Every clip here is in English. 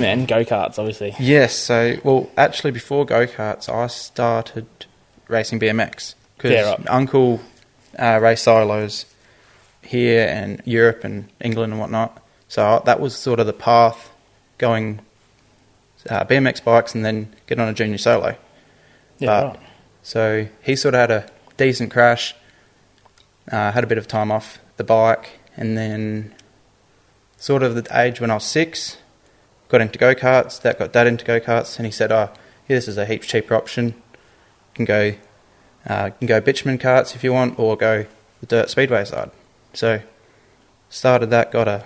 then go-karts, obviously. Yes, so, well, actually before go-karts, I started racing BMX. Because Uncle raced silos here and Europe and England and whatnot. So that was sort of the path, going BMX bikes and then get on a junior solo. Yeah, right. So he sort of had a decent crash, had a bit of time off the bike, and then sort of the age when I was 6, got into go-karts, that got Dad into go-karts, and he said, oh, yeah, this is a heaps cheaper option. You can go bitumen karts if you want, or go the dirt speedway side. So started that, got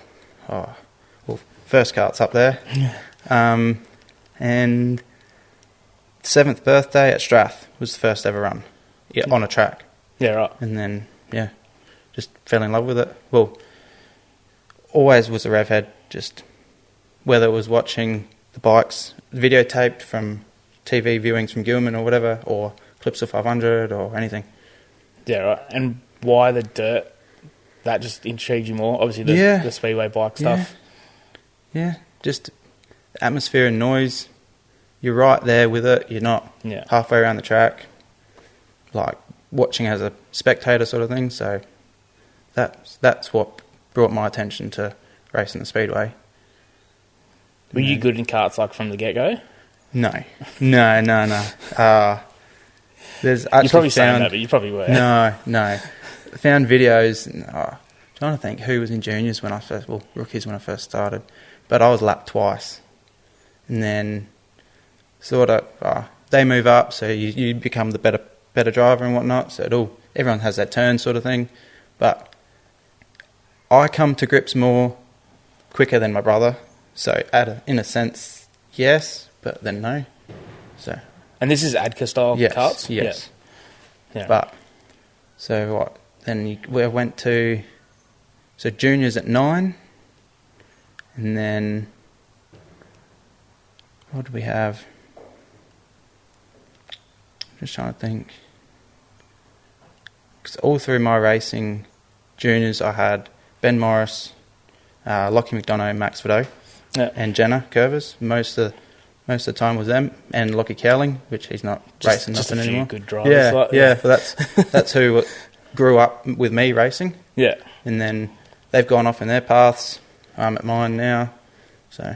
first karts up there. And 7th birthday at Strath was the first ever run on a track. Yeah, right. And then, just fell in love with it. Well, always was a rev head, just whether it was watching the bikes videotaped from TV viewings from Gilman or whatever, or clips of 500 or anything. Yeah, right. And why the dirt? That just intrigued you more? Obviously, the speedway bike stuff. Yeah, just atmosphere and noise. You're right there with it. You're not halfway around the track, like watching as a spectator sort of thing. So that's what brought my attention to racing the speedway. Were you good in karts like from the get-go? No. There's actually you're probably saying that, but you probably were. No. Found videos. Trying to think who was in juniors rookies when I first started. But I was lapped twice. And then sort of, they move up, so you become the better driver and whatnot. So everyone has that turn sort of thing. But I come to grips more quicker than my brother. So in a sense, yes, but then no. So. And this is ADCA style karts? Yes. Yeah. But, so what? Then we went to, juniors at 9, and then, what did we have? Just trying to think. Because all through my racing juniors, I had Ben Morris, Lockie McDonough, Max Vido, and Jenna Curvers. Most of the time was them, and Lockie Cowling, which he's not racing nothing anymore. Good drivers. But that's who grew up with me racing. Yeah. And then they've gone off in their paths. I'm at mine now. So,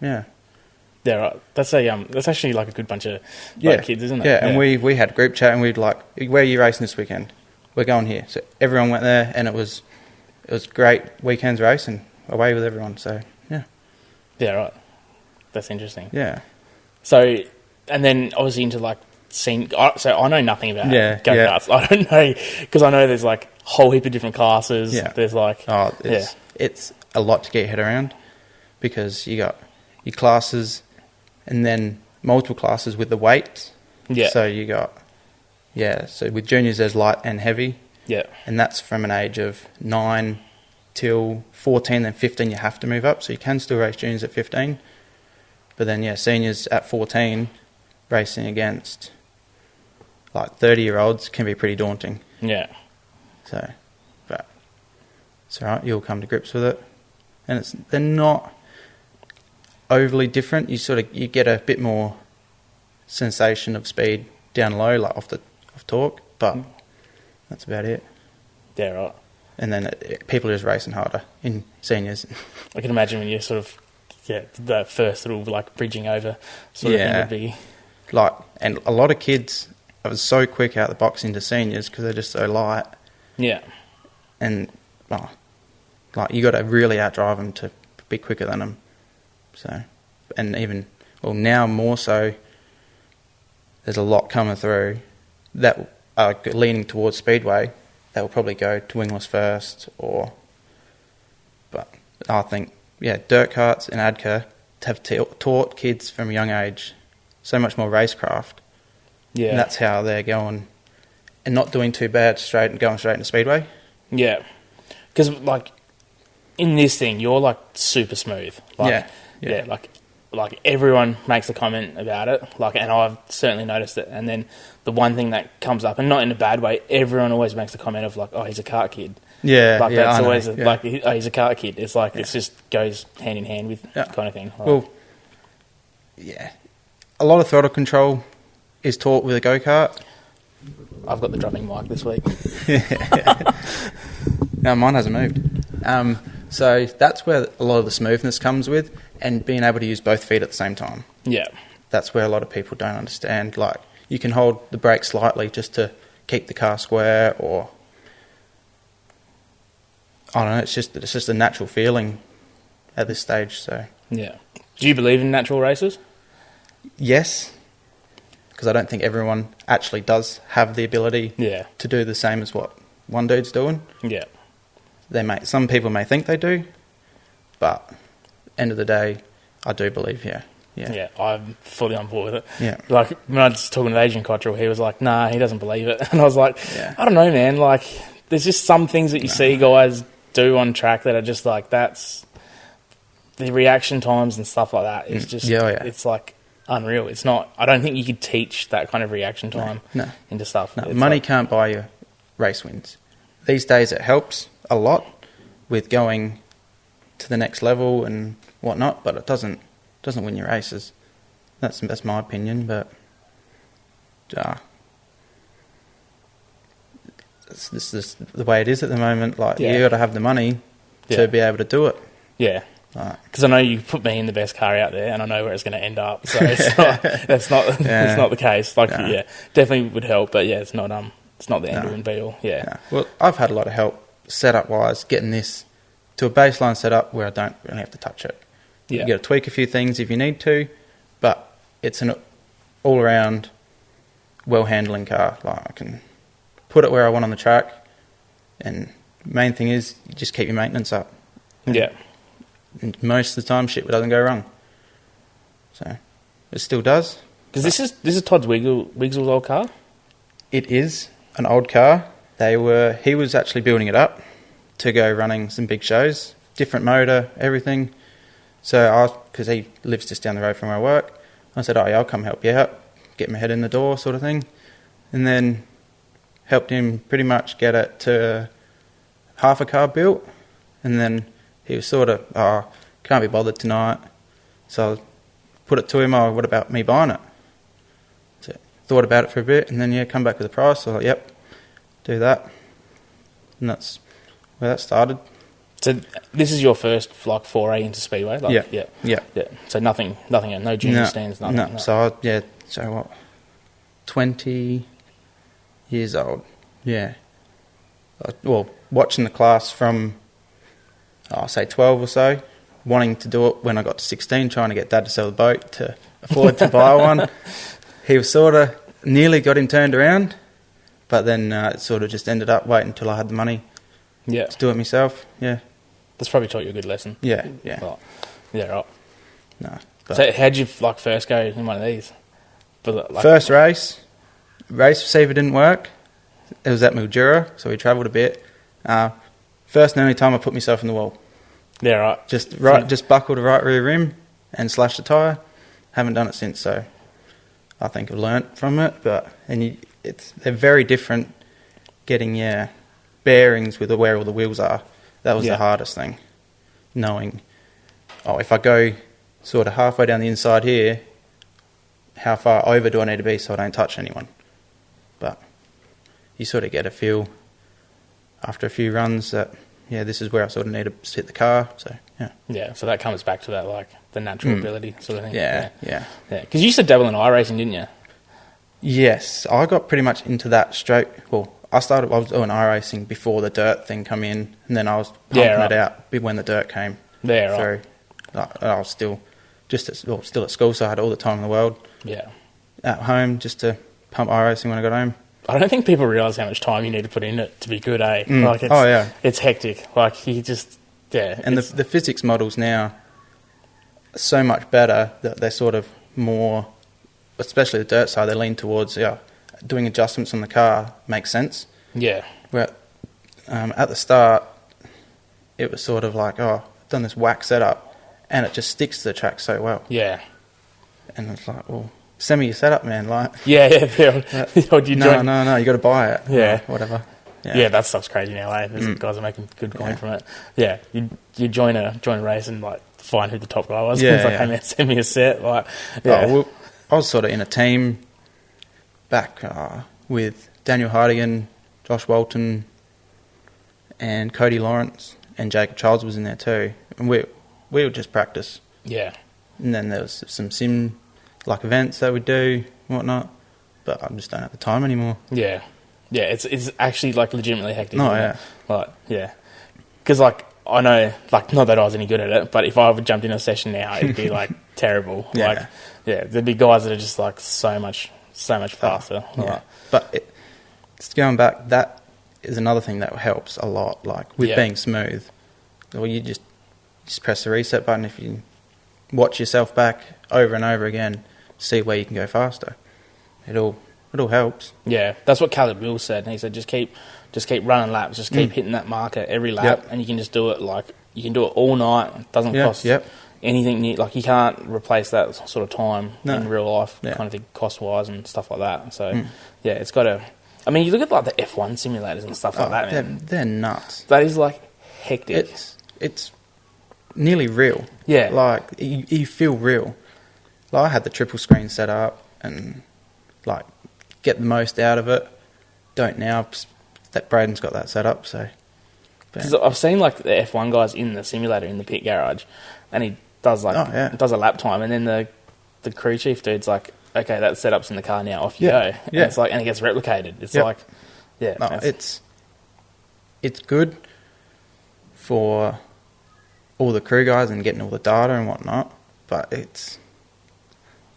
yeah. Yeah, right. That's actually like a good bunch of kids, isn't it? Yeah, and we had a group chat and we'd like, where are you racing this weekend? We're going here. So everyone went there and it was great weekends racing away with everyone. So, yeah. Yeah, right. That's interesting. Yeah. So, and then obviously into like scene. So I know nothing about go-karts. Yeah. I don't know, because I know there's like a whole heap of different classes. Yeah. There's like... It's a lot to get your head around, because you got your classes and then multiple classes with the weights. Yeah. So you got... so with juniors there's light and heavy. Yeah. And that's from an age of 9 till 14, then 15 you have to move up. So you can still race juniors at 15. But then, seniors at 14, racing against like 30-year-olds can be pretty daunting. Yeah. So, but it's all right. You'll come to grips with it, and they're not overly different. You get a bit more sensation of speed down low, like off torque, but that's about it. Yeah, right. And then people are just racing harder in seniors. I can imagine when you're sort of that first little like bridging over sort of thing would be like, and a lot of kids are so quick out the box into seniors because they're just so light. Yeah. And like you got to really outdrive them to be quicker than them. So, and even now more so, there's a lot coming through that are leaning towards speedway. That will probably go to wingless first, but I think dirt karts and ADCA have taught kids from a young age so much more racecraft. Yeah, and that's how they're going, and not doing too bad going straight into speedway. Yeah, because like in this thing, you're like super smooth. Like, like everyone makes a comment about it. Like, and I've certainly noticed it. And then the one thing that comes up, and not in a bad way, everyone always makes a comment of like, "Oh, he's a kart kid." Yeah, like that's always like oh, he's a kart kid. It's like it just goes hand in hand with kind of thing. Like, well, yeah, a lot of throttle control is taught with a go-kart. I've got the drumming mic this week. No, mine hasn't moved. So that's where a lot of the smoothness comes with, and being able to use both feet at the same time. Yeah. That's where a lot of people don't understand. Like, you can hold the brake slightly just to keep the car square, or I don't know. It's just a natural feeling at this stage. So yeah. Do you believe in natural races? Yes, because I don't think everyone actually does have the ability to do the same as what one dude's doing. Yeah. Some people may think they do, but end of the day, I do believe, yeah. I'm fully on board with it. Yeah. Like, when I was talking to Asian Cottrell, he was like, nah, he doesn't believe it. And I was like, I don't know, man. Like, there's just some things that you see guys do on track that are just like, that's the reaction times and stuff like that. It's just, it's like unreal. It's not, I don't think you could teach that kind of reaction time into stuff. No, money can't buy you race wins. These days it helps a lot with going to the next level and whatnot, but it doesn't win your races. That's my opinion, but this is the way it is at the moment. Like, you got to have the money to be able to do it. Yeah. Because I know you put me in the best car out there, and I know where it's going to end up. So it's not it's not the case. Like, definitely would help, but it's not the end all and be all. Yeah. Well, I've had a lot of help setup wise, getting this to a baseline setup where I don't really have to touch it. You got to tweak a few things if you need to, but it's an all around well handling car. Like, I can put it where I want on the track, and main thing is you just keep your maintenance up. Yeah. And most of the time, shit doesn't go wrong. So it still does. Because this is Todd's Wiggles' old car. It is an old car. He was actually building it up to go running some big shows, different motor, everything. So because he lives just down the road from where I work, I said, I'll come help you out, get my head in the door, sort of thing, and then helped him pretty much get it to half a car built, and then he was sort of, can't be bothered tonight. So I put it to him, what about me buying it? So thought about it for a bit, and then, come back with a price. So I was like, yep, do that. And that's where that started. So this is your first, foray into Speedway? Yeah. So nothing, no junior stands, nothing? No, so what, 20 years old, Well, watching the class from, say 12 or so, wanting to do it when I got to 16, trying to get Dad to sell the boat to afford to buy one. He was sort of nearly got him turned around, but then it sort of just ended up waiting until I had the money to do it myself. Yeah. That's probably taught you a good lesson. Yeah. Right. Yeah, right. No. So how'd you first go in one of these? First race receiver didn't work. It was at Mildura, so we travelled a bit. First and only time I put myself in the wall. Yeah, right. Just buckled the right rear rim and slashed the tyre. Haven't done it since, so I think I've learnt from it. But they're very different. Getting your bearings with where all the wheels are. That was the hardest thing. Knowing, if I go sort of halfway down the inside here, how far over do I need to be so I don't touch anyone? But you sort of get a feel after a few runs that, this is where I sort of need to sit the car. So, Yeah, so that comes back to that, the natural ability sort of thing. Yeah. Because you used to dabble in iRacing, didn't you? Yes, I got pretty much into that straight. Well, I was doing iRacing before the dirt thing come in, and then I was pumping it out when the dirt came through. I was still still at school, so I had all the time in the world. Yeah. At home, just to pump iRacing when I got home. I don't think people realise how much time you need to put in it to be good, eh? It's hectic. You just, And the physics models now are so much better that they're sort of more, especially the dirt side, they lean towards, doing adjustments on the car makes sense. Yeah. Where at the start, it was sort of like, I've done this whack setup, and it just sticks to the track so well. Yeah. And it's like, send me your setup, man. No, you got to buy it. Yeah. Whatever. Yeah, that stuff's crazy now, eh? There's guys are making good coin from it. Yeah, you join a race and find who the top guy was. Yeah, He's like, hey man, send me a set. Like, yeah. Well, I was sort of in a team back with Daniel Hardigan, Josh Walton, and Cody Lawrence, and Jacob Childs was in there too. And we would just practice. Yeah. And then there was some sim like events that we do and whatnot, but I just don't have the time anymore. Yeah. Yeah, it's actually like legitimately hectic. Oh, yeah. Like, yeah. Because like, I know, like, not that I was any good at it, but if I ever jumped in a session now, it'd be like terrible. Yeah. Like, yeah, there'd be guys that are just like so much faster. Yeah. Like, But just going back, that is another thing that helps a lot. Like with being smooth, well, you just press the reset button. If you watch yourself back over and over again, see where you can go faster. It all helps. Yeah, that's what Caleb Mills said. And he said, just keep running laps, just keep hitting that marker every lap, and you can just do it like you can do it all night. It doesn't cost anything new. Like you can't replace that sort of time in real life, kind of thing, cost wise and stuff like that. So yeah, it's got to. I mean, you look at like the F1 simulators and stuff like that. Man. They're nuts. That is like hectic. It's nearly real. Yeah, like you feel real. Like I had the triple screen set up and like get the most out of it. Don't now. That Braden's got that set up, so. Because I've seen like the F1 guys in the simulator in the pit garage, and he does like does a lap time, and then the crew chief dude's like, okay, that setup's in the car now, off you go. And it's like, and it gets replicated. It's like, it's good for all the crew guys and getting all the data and whatnot, but it's,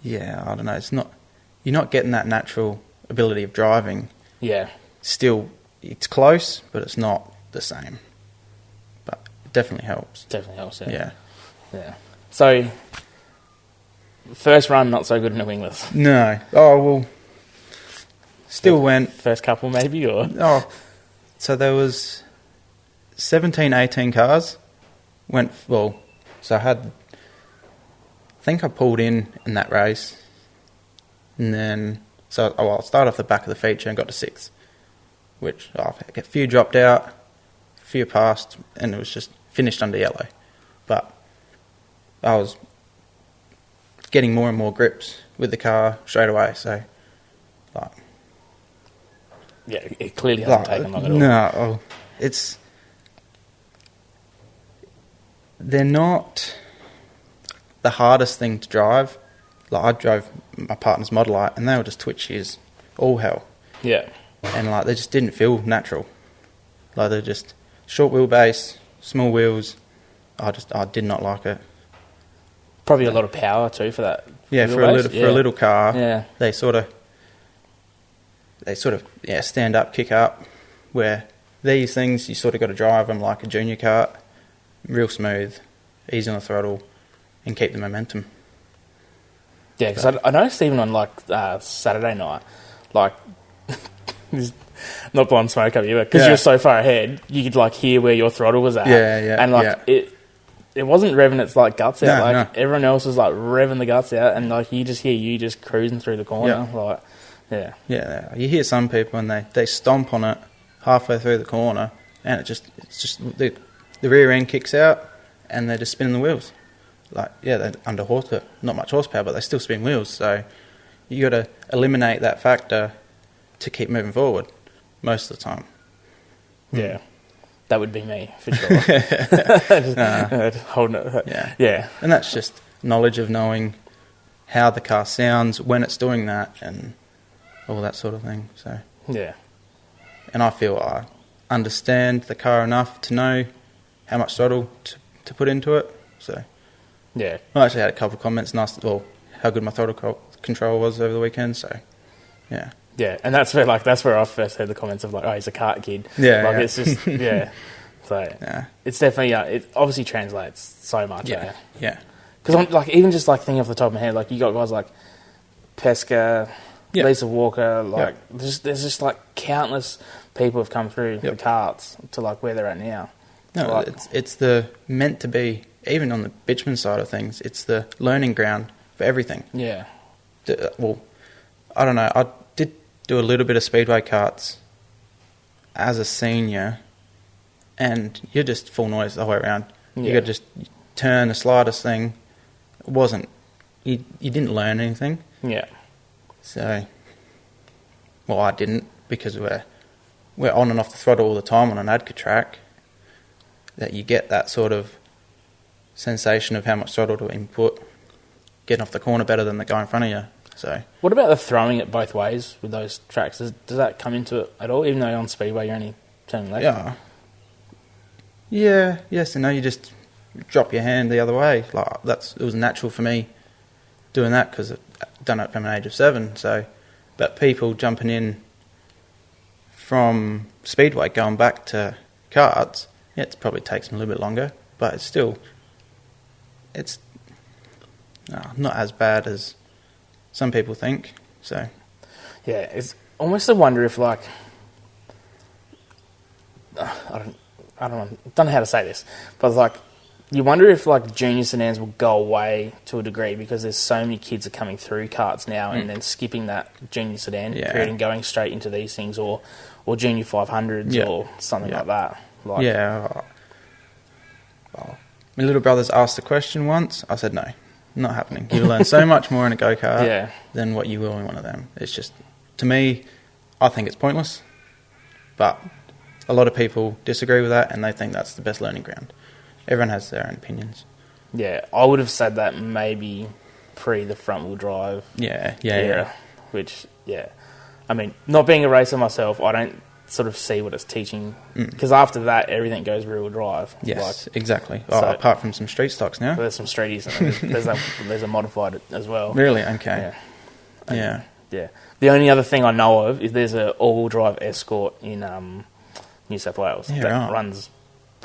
I don't know, it's not, you're not getting that natural ability of driving. Yeah. Still, it's close, but it's not the same. But it definitely helps. Yeah. So, first run, not so good in a wingless. No. Oh, well, still went. First couple, maybe, or? Oh, so there was 17, 18 cars. So I think I pulled in that race. And then, I started off the back of the feature and got to 6th. Which, a few dropped out, a few passed, and it was just finished under yellow. But I was getting more and more grips with the car straight away, so, like... Yeah, it clearly hasn't taken long at all. No, they're not the hardest thing to drive. Like, I drove my partner's Model I, and they were just twitchies, all hell. Yeah. And, like, they just didn't feel natural. Like, they're just short wheelbase, small wheels. I did not like it. Probably a lot of power, too, for that. Yeah, for a little car. Yeah. They sort of stand up, kick up, where these things, you sort of got to drive them like a junior kart, real smooth, easy on the throttle, and keep the momentum. Yeah, because I noticed even on, like, Saturday night, like... not blowing smoke up you, because you're so far ahead, you could like hear where your throttle was at. And like it wasn't revving its like guts out. Everyone else was like revving the guts out, and like you just hear you just cruising through the corner. You hear some people and they stomp on it halfway through the corner, and it's just the rear end kicks out, and they're just spinning the wheels. Like they're under horsepower, not much horsepower, but they still spin wheels. So you got to eliminate that factor to keep moving forward most of the time. Yeah, that would be me for sure. Holding it. Yeah, and that's just knowledge of knowing how the car sounds when it's doing that and all that sort of thing. So and I feel I understand the car enough to know how much throttle to put into it. So I actually had a couple of comments and asked, how good my throttle control was over the weekend. So yeah, and that's where I first heard the comments of like, oh, he's a kart kid. It's just So it's definitely it obviously translates so much. Because I'm like even just like thinking off the top of my head, like you got guys like Pesca, Lisa Walker, like there's just like countless people have come through the karts to like where they're at now. No, like, it's the meant to be. Even on the bitchman side of things, it's the learning ground for everything. Yeah. I don't know. I did do a little bit of speedway karts as a senior, and you're just full noise the whole way around. You got to just turn, the slightest thing, it wasn't. You didn't learn anything. Yeah. So, well, I didn't, because we're on and off the throttle all the time on an ADCA track. That you get that sort of sensation of how much throttle to input, getting off the corner better than the guy in front of you. So, what about the throwing it both ways with those tracks? Does that come into it at all? Even though on speedway you're only turning left. Yeah. Yes and no. You just drop your hand the other way. Like it was natural for me doing that because I've done it from an age of 7. So, but people jumping in from speedway going back to karts, it probably takes them a little bit longer, but it's not as bad as some people think. So, yeah, it's almost a wonder if like I don't know how to say this, but like you wonder if like junior sedans will go away to a degree because there's so many kids are coming through karts now and then skipping that junior sedan period and going straight into these things or junior 500s or something like that. Like, my little brother's asked the question once. I said no, not happening. You'll learn so much more in a go-kart than what you will in one of them. It's just, to me, I think it's pointless. But a lot of people disagree with that and they think that's the best learning ground. Everyone has their own opinions. Yeah, I would have said that maybe pre the front-wheel drive era, which, I mean, not being a racer myself, I don't sort of see what it's teaching, because after that, everything goes rear-wheel drive. Yes, exactly. Apart from some street stocks now. There's some streeties, and there's a modified as well. Really? Okay. Yeah. The only other thing I know of is there's an all-wheel drive Escort in New South Wales that runs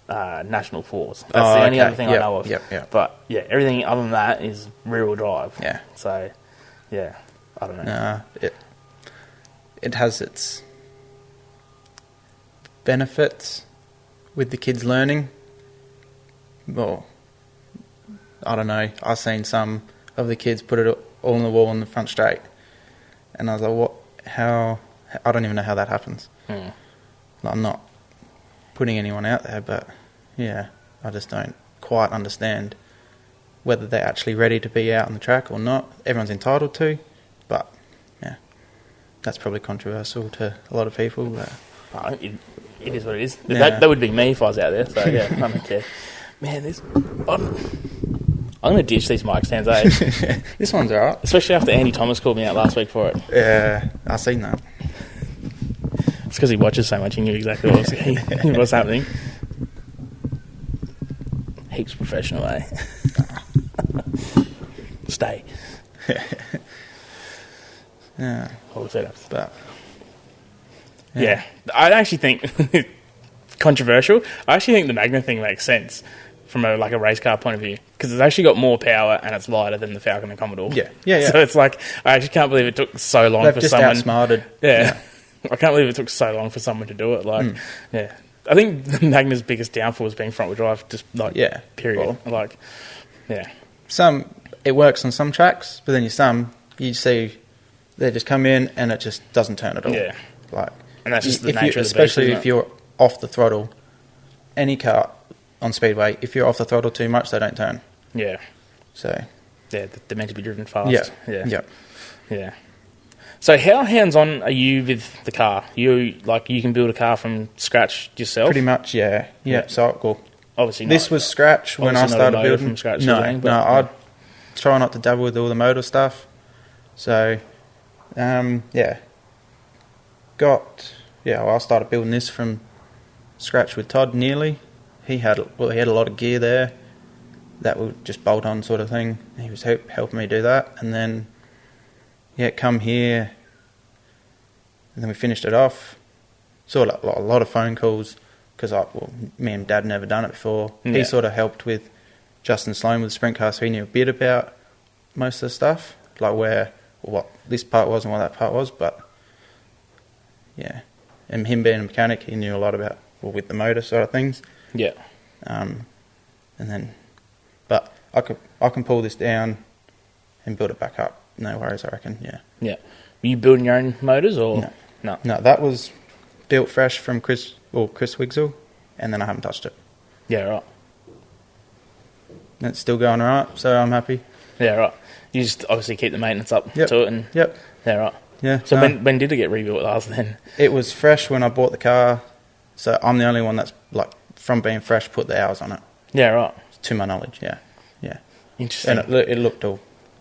National 4s. That's the only other thing I know of. Yep. But, everything other than that is rear-wheel drive. Yeah. So, I don't know. It has its benefits with the kids learning. Well, I don't know. I've seen some of the kids put it all on the wall on the front straight. And I was like, what? How? I don't even know how that happens. I'm not putting anyone out there, but I just don't quite understand whether they're actually ready to be out on the track or not. Everyone's entitled to, but that's probably controversial to a lot of people. But it is what it is. That would be me if I was out there, so I don't care. Man, I'm going to ditch these mic stands, eh? This one's alright. Especially after Andy Thomas called me out last week for it. Yeah, I've seen that. It's because he watches so much, he knew exactly what was happening. Heaps professional, eh? Stay. Yeah. All setups. But I actually think controversial. I actually think the Magna thing makes sense from a race car point of view because it's actually got more power and it's lighter than the Falcon and Commodore. Yeah. So it's like I actually can't believe it took so long for someone. They've just outsmarted. Yeah. I can't believe it took so long for someone to do it. I think the Magna's biggest downfall is being front-wheel drive. Just period. Well, it works on some tracks, but then you see they just come in and it just doesn't turn at all. Yeah. And that's just the nature of the beast, especially if you're off the throttle. Any car on speedway, if you're off the throttle too much, they don't turn. Yeah. So. Yeah, they're meant to be driven fast. Yeah. So how hands-on are you with the car? You can build a car from scratch yourself? Pretty much, yeah. So, obviously this was scratch when I started building. From scratch I try not to dabble with all the motor stuff. So, I started building this from scratch with Todd nearly. He had a lot of gear there that would just bolt on sort of thing. He was helping me do that, and then come here, and then we finished it off. Sort of a lot of phone calls because me and Dad never done it before. Yeah. He sort of helped with Justin Sloan with the sprint car, so he knew a bit about most of the stuff, like what this part was and what that part was. But and him being a mechanic, he knew a lot about with the motor sort of things. Yeah. And then, but I can pull this down and build it back up. No worries, I reckon. Yeah. Yeah. Were you building your own motors or no? No, that was built fresh from Chris Wigsell, and then I haven't touched it. Yeah, right. And it's still going alright, so I'm happy. Yeah, right. You just obviously keep the maintenance up to it. And Yep. Yeah, right. Yeah. So when did it get rebuilt last then? It was fresh when I bought the car, so I'm the only one that's, like, from being fresh, put the hours on it. Yeah, right. To my knowledge, yeah. Interesting. And it looked all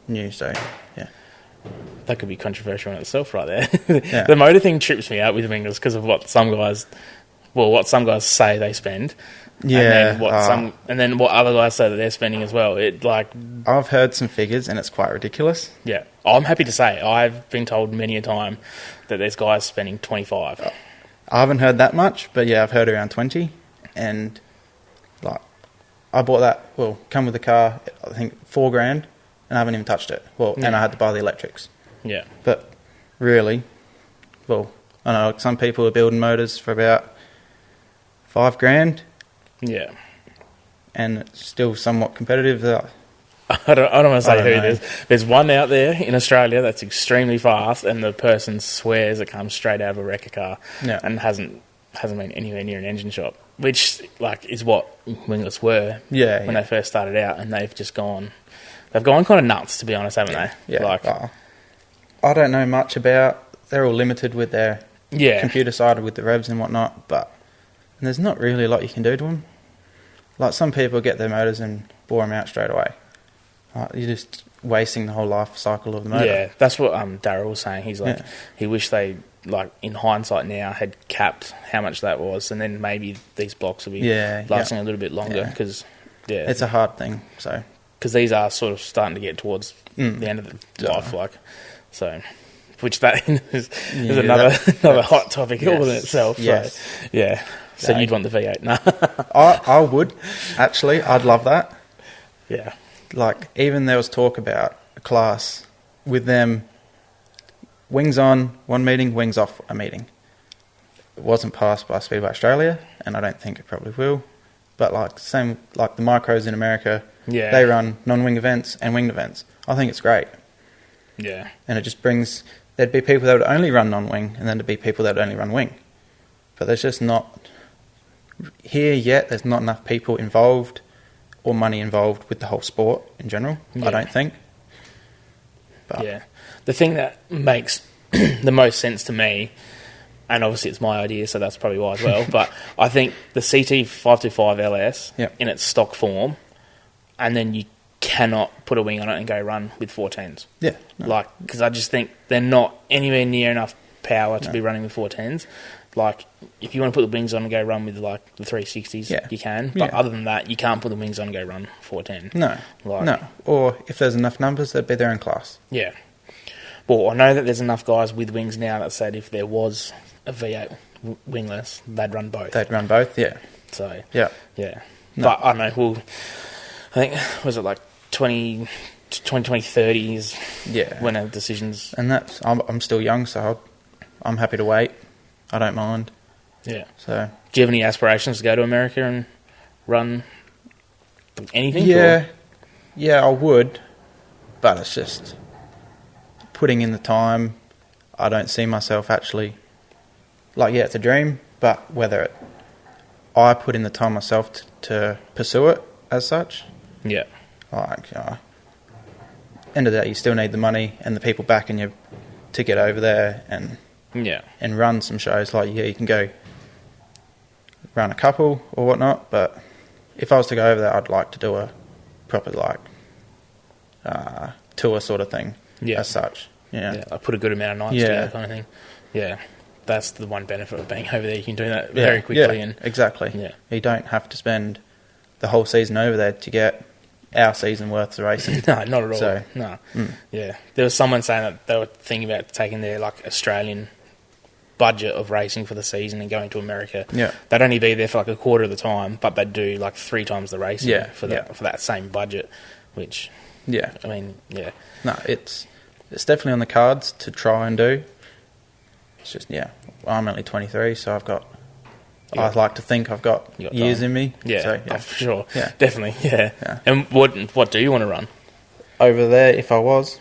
new, so, yeah. That could be controversial in itself right there. Yeah. The motor thing trips me out with wingless because of what some guys say they spend. Yeah. And then what other guys say that they're spending as well. I've heard some figures and it's quite ridiculous. Yeah. I'm happy to say I've been told many a time that there's guys spending 25. I haven't heard that much, but yeah, I've heard around 20. And, like, I bought that, come with the car, I think $4,000, and I haven't even touched it. And I had to buy the electrics. Yeah. But really, I know some people are building motors for about $5,000. Yeah. And it's still somewhat competitive. I don't want to say who it is. There's one out there in Australia that's extremely fast, and the person swears it comes straight out of a wrecker car, and hasn't been anywhere near an engine shop, which is what wingless were when they first started out, and they've gone kind of nuts, to be honest, haven't they? Yeah. I don't know much about. They're all limited with their computer side with the revs and whatnot, but there's not really a lot you can do to them. Like, some people get their motors and bore them out straight away. You're just wasting the whole life cycle of the motor. Yeah, that's what Darryl was saying. He's like, he wished they, in hindsight now, had capped how much that was, and then maybe these blocks will be lasting a little bit longer. Because it's a hard thing. So because these are sort of starting to get towards the end of the life, which that is another hot topic all in itself. Yes. So, yeah. So you'd want the V8? No. I would, actually. I'd love that. Yeah. Like, even there was talk about a class with them, wings on one meeting, wings off a meeting. It wasn't passed by Speedway Australia, and I don't think it probably will. But the micros in America, they run non-wing events and winged events. I think it's great. Yeah. And it just brings, there'd be people that would only run non-wing, and then there'd be people that would only run wing. But there's just not, here yet, there's not enough people involved or money involved with the whole sport in general, I don't think. But the thing that makes the most sense to me, and obviously it's my idea, so that's probably why as well, but I think the CT525 LS in its stock form, and then you cannot put a wing on it and go run with 410s. Yeah. No. Because I just think they're not anywhere near enough power to be running with 410s. If you want to put the wings on and go run with the 360s, you can. But other than that, you can't put the wings on and go run 410. No. No. Or if there's enough numbers, they'd be there in class. Yeah. Well, I know that there's enough guys with wings now that said if there was a V8 wingless, they'd run both. They'd run both, yeah. So, yeah. No. But I don't know, I think, was it 2030 is when our decisions... And I'm still young, so I'm happy to wait. I don't mind. Yeah. So, do you have any aspirations to go to America and run anything? Yeah. Yeah, I would. But it's just putting in the time. I don't see myself actually... it's a dream, but whether I put in the time myself to pursue it as such. Yeah. End of the day, you still need the money and the people backing you to get over there and run some shows. You can go run a couple or whatnot, but if I was to go over there, I'd like to do a proper tour sort of thing as such. Yeah, I put a good amount of nights together, kind of thing. Yeah, that's the one benefit of being over there. You can do that very quickly. Yeah, exactly. Yeah, you don't have to spend the whole season over there to get our season worth of racing. No, not at all. So, no. Yeah, there was someone saying that they were thinking about taking their Australian budget of racing for the season and going to America. Yeah, they'd only be there for a quarter of the time, but they'd do 3 times the racing for that same budget. Which, no, it's definitely on the cards to try and do. It's just I'm only 23, so I've got. I'd like to think I've got years in me. Yeah, so, for sure. Yeah, definitely. Yeah. And what do you want to run over there? If I was,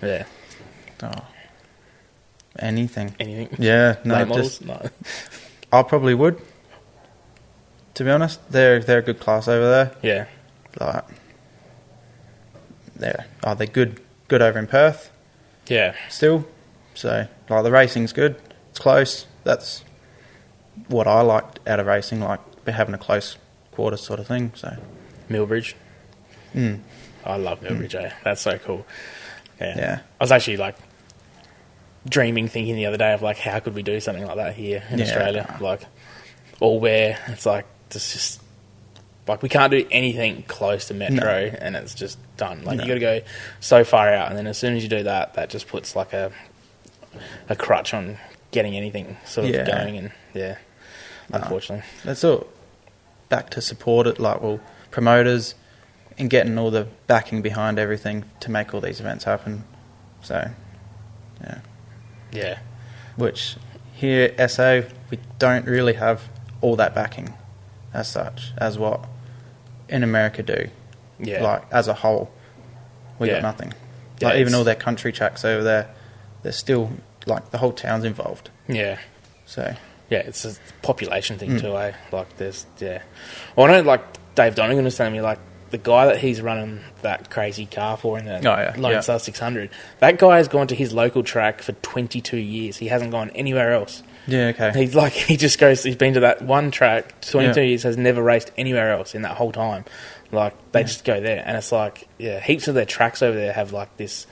anything. Yeah, no, no. I probably would. To be honest, they're a good class over there. Yeah. they're good over in Perth. Yeah. Still, so like the racing's good. It's close. That's what I liked out of racing, like having a close quarter sort of thing. So Millbridge. Mm. I love Millbridge. That's so cool. Yeah. I was actually like thinking the other day of like how could we do something like that here in Australia, like all where it's like just like we can't do anything close to metro and it's just done. Like you got to go so far out, and then as soon as you do that, that just puts like a crutch on getting anything sort of going. And unfortunately, that's all back to support it, like promoters and getting all the backing behind everything to make all these events happen. So yeah. Which here SA we don't really have all that backing as such as what in America do. Yeah. Like as a whole, we got nothing. Like even all their country tracks over there, they're still like the whole town's involved. Yeah. So yeah, it's a population thing too, eh? Like there's Well, I know like Dave Donegan was telling me like the guy that he's running that crazy car for in the Lone Star 600, that guy has gone to his local track for 22 years. He hasn't gone anywhere else. Yeah, okay. He's like, he's been to that one track, 22 years, has never raced anywhere else in that whole time. Like, they just go there. And it's like, heaps of their tracks over there have like this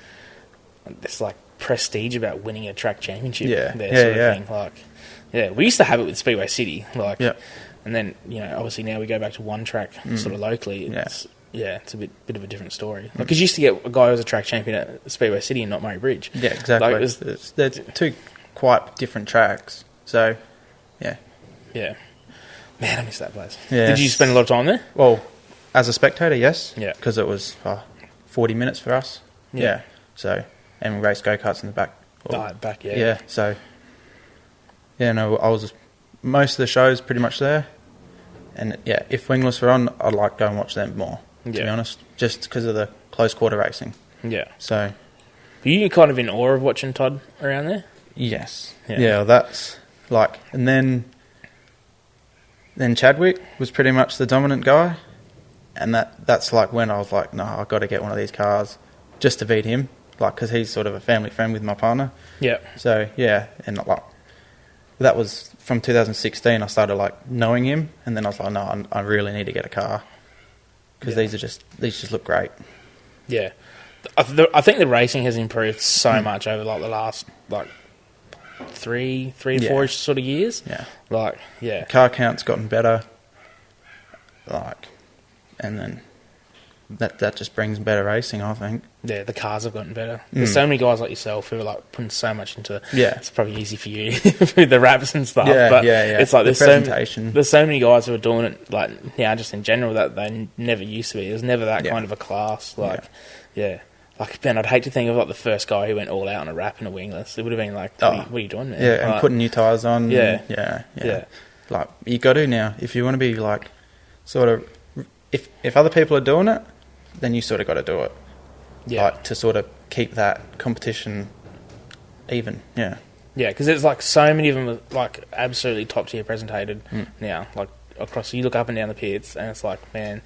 like prestige about winning a track championship. Sort of thing. Like, we used to have it with Speedway City. Like, and then, obviously now we go back to one track sort of locally. It's, it's a bit of a different story. Because you used to get a guy who was a track champion at Speedway City and not Murray Bridge. Yeah, exactly. Like, they're two quite different tracks. So, yeah. Man, I miss that place. Yes. Did you spend a lot of time there? Well, as a spectator, yes. Yeah. Because it was 40 minutes for us. Yeah. So, and we raced go-karts in the back. Back. Yeah, so... Yeah, no, I was most of the shows pretty much there, and if wingless were on, I'd like to go and watch them more. To be honest, just because of the close quarter racing. Yeah. So, were you kind of in awe of watching Todd around there? Yes. Yeah, that's like, and then Chadwick was pretty much the dominant guy, and that's like when I was like, no, I've got to get one of these cars just to beat him, like because he's sort of a family friend with my partner. Yeah. So and like. That was from 2016. I started like knowing him, and then I was like, no, I really need to get a car because these just look great. Yeah, I think the racing has improved so much over like the last like three to 4 sort of years. Yeah, like the car count's gotten better. Like, and then that just brings better racing, I think. Yeah, the cars have gotten better. There's so many guys like yourself who are like putting so much into it. Yeah. It's probably easy for you with the raps and stuff. But it's like there's so many guys who are doing it like now just in general that they never used to be. There's never that kind of a class. Like like Ben, I'd hate to think of like the first guy who went all out on a rap in a wingless. It would have been like, what are you doing, man? Yeah, like, and putting new tyres on. Yeah. Like you got to now if you want to be like sort of if other people are doing it, then you sort of got to do it. Yeah. Like, to sort of keep that competition even. Yeah. Yeah, because there's like so many of them are like absolutely top tier presentated now. Like across, you look up and down the pits, and it's like, man,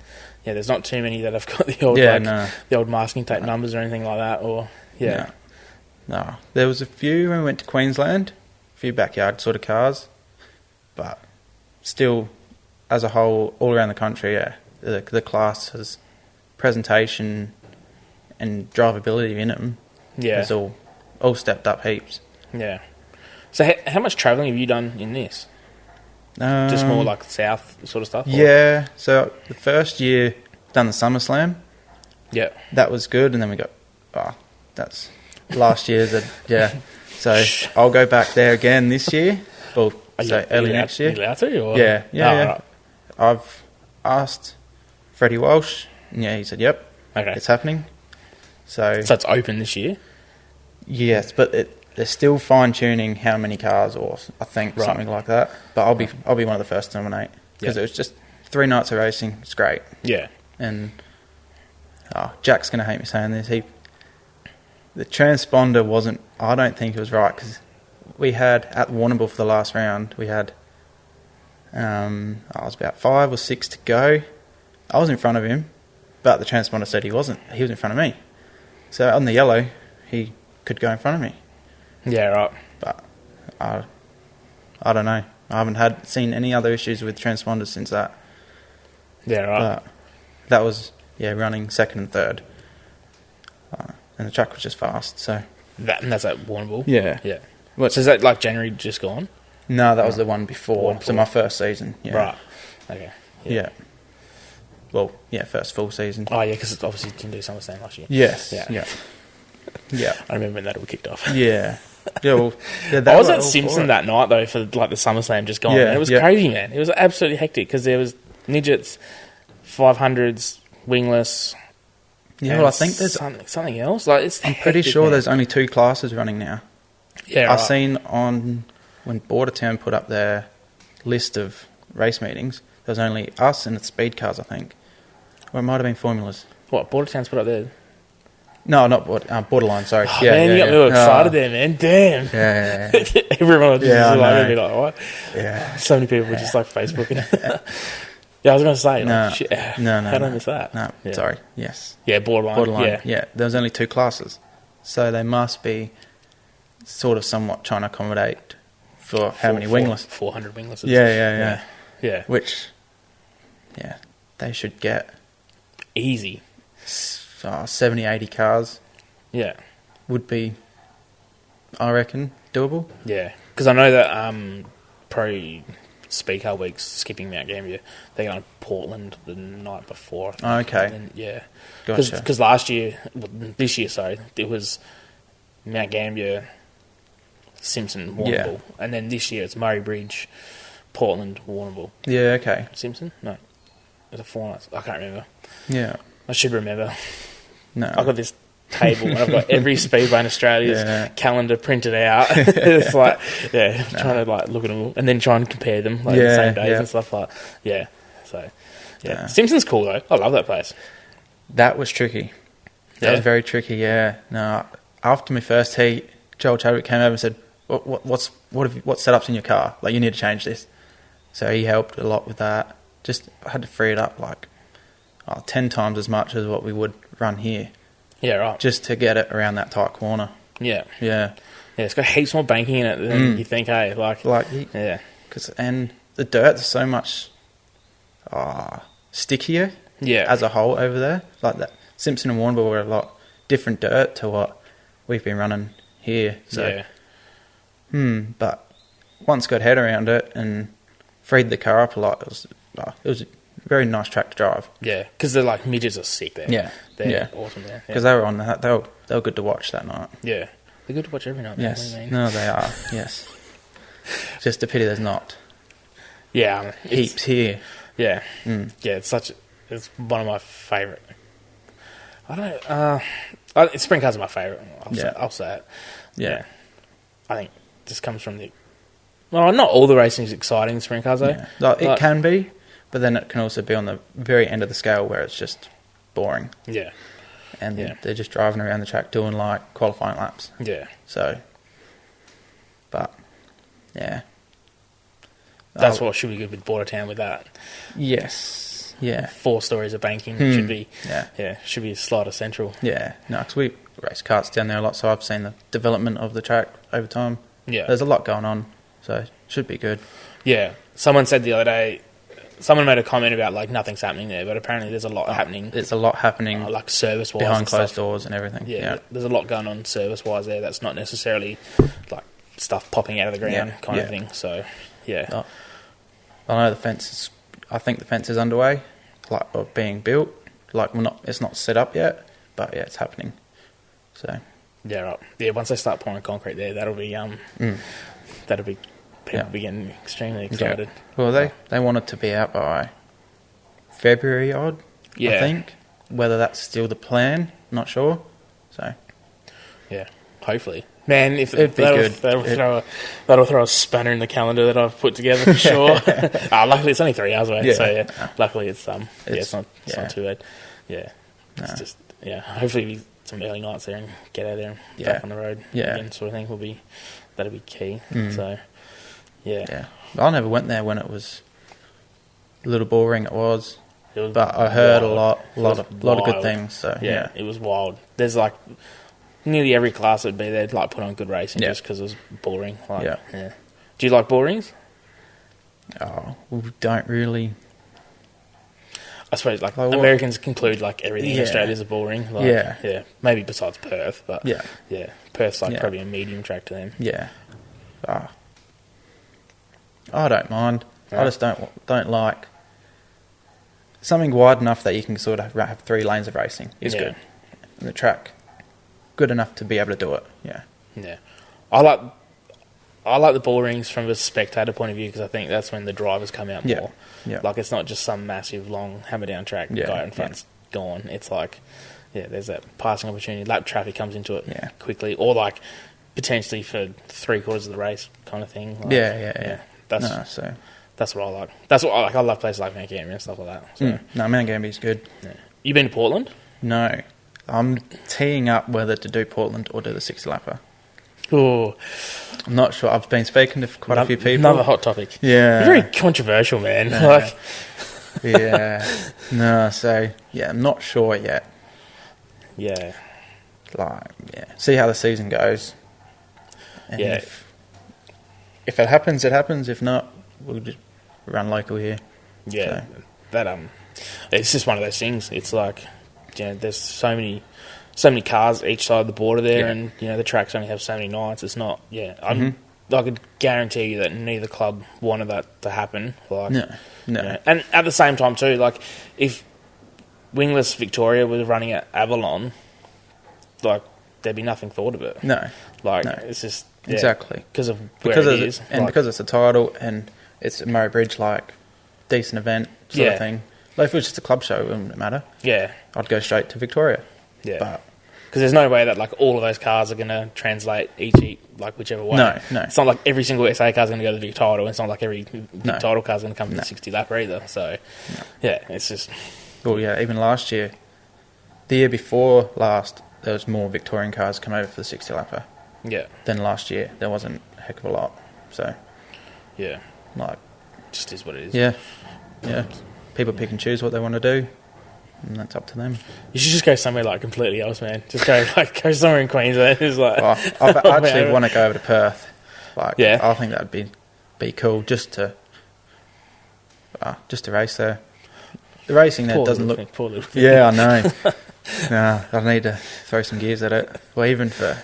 there's not too many that have got the old the old masking tape numbers or anything like that. Or no, there was a few when we went to Queensland, a few backyard sort of cars, but still, as a whole, all around the country, the class has. Presentation and drivability in them is all stepped up heaps. Yeah. So how much travelling have you done in this? Just more like south sort of stuff? Or? Yeah. So the first year, done the SummerSlam. Yeah. That was good, and then we got... that's last year's... So I'll go back there again this year. Or early next year. Are you allowed to? Or? Yeah. Right. I've asked Freddie Walsh... Yeah, he said, yep, it's happening. So it's open this year? Yes, but they're still fine-tuning how many cars, or I think something like that. But I'll be one of the first to nominate, because it was just 3 nights of racing. It's great. Yeah. And Jack's going to hate me saying this. The transponder wasn't, I don't think it was right, because we had, at Warrnambool for the last round, we had, I was about 5 or 6 to go. I was in front of him. But the transponder said he wasn't. He was in front of me. So on the yellow, he could go in front of me. Yeah, right. But I don't know. I haven't seen any other issues with transponders since that. Yeah, right. But that was, running second and third. And the track was just fast, so... And that's at Warrnambool? Yeah. Yeah. So is that like January just gone? No, that was the one before. So my first season. Yeah. Right. Okay. Yeah. Well, first full season. Oh, yeah, because obviously you didn't do SummerSlam last year. Yes. Yeah. Yeah. I remember when that all kicked off. Yeah. Yeah, well... I was at Simpson that night, though, for like the SummerSlam just gone. And it was crazy, man. It was absolutely hectic, because there was midgets, 500s, wingless... Yeah, well, I think there's... Something else. Like, I'm pretty sure there's only 2 classes running now. Yeah, I've seen when Bordertown put up their list of race meetings, there was only us and the speed cars, I think. Or it might have been formulas. What, Bordertown's put up there? No, not Borderline, sorry. Oh, man, you got me all excited there, man. Damn. Yeah. Everyone was just like, be like, what? Yeah. So many people were just like Facebooking. Yeah, I was going to say, no, shit. No. How did I miss that? No, sorry. Yes. Yeah, Borderline. Yeah. There was only 2 classes. So they must be sort of somewhat trying to accommodate for how many wingless? 400 winglesses. Yeah. Which, they should get... Easy. 70, 80 cars. Yeah. Would be, I reckon, doable. Yeah. Because I know that Pro Speed Car Week's skipping Mount Gambier. They're going to Portland the night before. Oh, okay. And then, Gotcha. Because this year, it was Mount Gambier, Simpson, Warrnambool. And then this year it's Murray Bridge, Portland, Warrnambool. Yeah, okay. Simpson? No. It's a 4 nights. I can't remember. Yeah. I should remember. No. I've got this table and I've got every speedway in Australia's calendar printed out. It's like, trying to like look at them all and then try and compare them like the same days and stuff like that. So, Simpson's cool though. I love that place. That was tricky. That was very tricky, yeah. No, after my first heat, Joel Chadwick came over and said, what setup's in your car? Like, you need to change this. So he helped a lot with that. Just had to free it up like 10 times as much as what we would run here. Yeah, right. Just to get it around that tight corner. Yeah. Yeah. Yeah, it's got heaps more banking in it than you think, hey? Yeah. And the dirt's so much stickier as a whole over there. Like that, Simpson and Warrnambool were a lot different dirt to what we've been running here. So, but once got head around it and freed the car up a lot, it was a very nice track to drive. Yeah, because they're like midgets are sick there. Yeah, they're awesome there. Because they were on that. They were good to watch that night. Yeah, they're good to watch every night. Yes, what do you mean? No, they are. Yes, just a pity there's not. Yeah, heaps here. Yeah, yeah. It's one of my favourite. I don't know. Sprint cars are my favourite. I'll say it. Yeah, I think it just comes from the. Well, not all the racing is exciting in sprint cars though. Yeah. It can be, but then it can also be on the very end of the scale where it's just boring. Yeah. And they're just driving around the track doing like qualifying laps. Yeah. So, but yeah. That's what should be good with Bordertown with that. Yes. Yeah. 4 stories of banking should be. Yeah. Should be slider central. Yeah. No, because we race karts down there a lot, so I've seen the development of the track over time. Yeah. There's a lot going on, so it should be good. Yeah. Someone said the other day. Someone made a comment about like nothing's happening there, but apparently there's a lot happening. There's a lot happening, like service-wise, behind closed doors and everything. Yeah, there's a lot going on service-wise there. That's not necessarily like stuff popping out of the ground kind of thing. So, yeah. I know the fence is. I think the fence is underway, like being built. Like it's not set up yet, but it's happening. So. Yeah, right. Yeah, once they start pouring concrete there, that'll be people be getting extremely excited. Yeah. Well, they want it to be out by February odd, I think. Whether that's still the plan, not sure. So, yeah, hopefully. Man, if it'd be good. That'll throw a spanner in the calendar that I've put together for sure. Luckily, it's only 3 hours away, so luckily it's not too bad. Yeah, it's just hopefully some early nights there and get out there and back on the road again, sort of thing that'll be key. So. Yeah. I never went there when it was a little boring. It was, but I heard wild. a lot of good things. So yeah, it was wild. There's like nearly every class that'd be there, like put on good racing just because it was boring. Like, yeah. Do you like bull rings? Oh, we don't really. I suppose like Americans conclude like everything in Australia is a bull ring. Like, yeah. Maybe besides Perth, but yeah. Perth's like probably a medium track to them. Yeah. I don't mind. Yeah. I just don't like something wide enough that you can sort of have 3 lanes of racing is good. And the track, good enough to be able to do it. Yeah. I like the bull rings from a spectator point of view because I think that's when the drivers come out more. Yeah. Like it's not just some massive long hammer down track guy in front's gone. It's like there's that passing opportunity. Lap traffic comes into it quickly, or like potentially for 3/4 of the race kind of thing. Like, That's what I like. That's what I like. I love places like Mount Gambier and stuff like that. So. No, Mount Gambier's good. Yeah. You been to Portland? No. I'm teeing up whether to do Portland or do the 60-lapper. Oh, I'm not sure. I've been speaking to quite a few people. Another hot topic. Yeah. You're very controversial, man. No. Like, No, so, I'm not sure yet. Yeah. See how the season goes. And if it happens, it happens. If not, we'll just run local here. Yeah. So. It's just one of those things. It's like, there's so many cars each side of the border there, and the tracks only have so many nights. It's not. I could guarantee you that neither club wanted that to happen. Like, no. And at the same time too, like if Wingless Victoria was running at Avalon, like there'd be nothing thought of it. No, it's just exactly because of where it is, and because it's a title and it's a Murray Bridge decent event sort of thing. Like if it was just a club show, it wouldn't matter. Yeah, I'd go straight to Victoria. Yeah, but because there's no way that like all of those cars are going to translate each like whichever way. No. It's not like every single SA car is going to go to the Vic title. It's not like every Vic title car is going to come to the 60 lapper either. So it's just. Well, even last year, the year before last, there was more Victorian cars come over for the 60 lapper. Yeah. Than last year, there wasn't a heck of a lot. So. Yeah. Just is what it is. Yeah. People pick and choose what they want to do. And that's up to them. You should just go somewhere completely else, man. Just go somewhere in Queensland. It's I actually want to go over to Perth. I think that'd be cool just to race there. The racing there doesn't look. Poor little thing. Yeah, I know. I need to throw some gears at it. Well, even for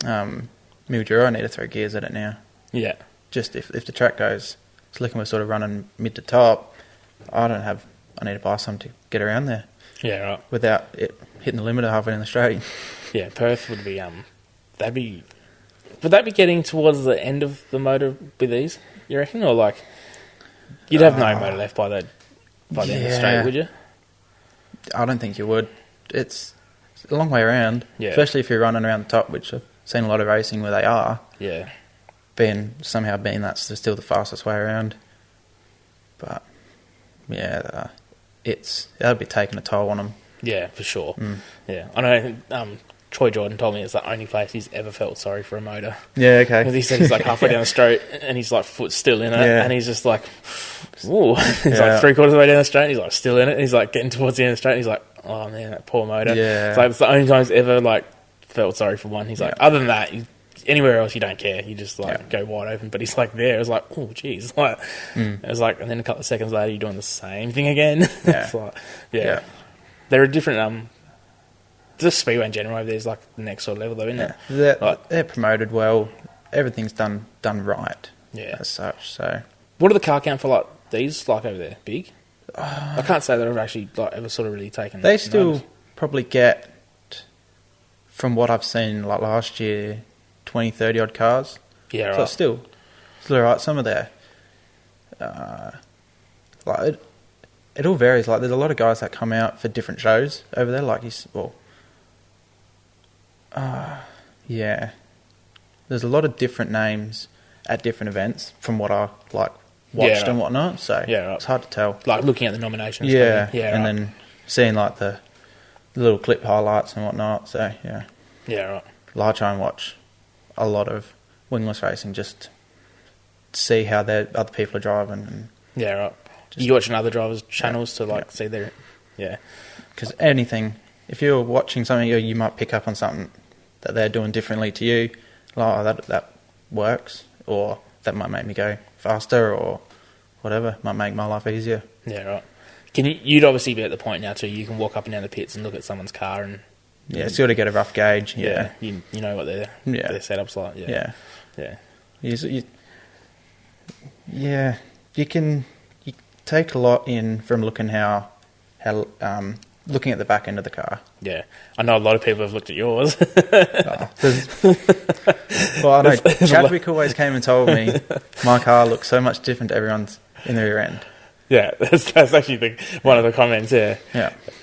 Mildura, I need to throw gears at it now. Yeah. Just if the track goes slick and we're sort of running mid to top, I need to buy some to get around there. Yeah, right. Without it hitting the limiter halfway in the straight. Yeah, Perth would be would that be getting towards the end of the motor with these, you reckon? Or you'd have no motor left by the end of the straight, would you? I don't think you would. It's a long way around. Yeah. Especially if you're running around the top, which I've seen a lot of racing where they are. Yeah. Somehow being that's still the fastest way around. But that'd be taking a toll on them. Yeah, for sure. Yeah, I know. Troy Jordan told me it's the only place he's ever felt sorry for a motor. Yeah, okay. Because he said he's halfway down the straight and he's foot still in it, and he's just ooh. He's 3/4 of the way down the straight, and he's still in it, and he's getting towards the end of the straight, and he's oh man, that poor motor. Yeah. It's the only time he's ever felt sorry for one. He's other than that, anywhere else you don't care. You just go wide open. But he's there. It's oh geez. It was and then a couple of seconds later you're doing the same thing again. Yeah. It's There are different just Speedway in general over there is the next sort of level though, isn't it? They're promoted well. Everything's done right. Yeah. As such. So what are the car count for these over there? Big? I can't say that I've actually ever sort of really taken. They still probably get, from what I've seen last year, 20, 30 odd cars. Yeah, right. So it's still alright. Some of their it all varies. There's a lot of guys that come out for different shows over there. There's a lot of different names at different events from what I watched and whatnot. So it's hard to tell. Looking at the nominations. And then seeing the little clip highlights and whatnot. So right. I try and watch a lot of wingless racing just to see how other people are driving. And right. You watching other drivers' channels to like see their, because anything, if you're watching something, you might pick up on something that they're doing differently to you. Like, oh, that works, or that might make me go faster, or whatever, might make my life easier. Yeah, right. You'd obviously be at the point now too. You can walk up and down the pits and look at someo's car and sort of get a rough gauge. You know what their setup's like. You take a lot in from looking looking at the back end of the car. Yeah, I know a lot of people have looked at yours. Well, I know Chadwick always came and told me my car looks so much different to everyone's in the rear end. Yeah, that's actually one of the comments. Yeah,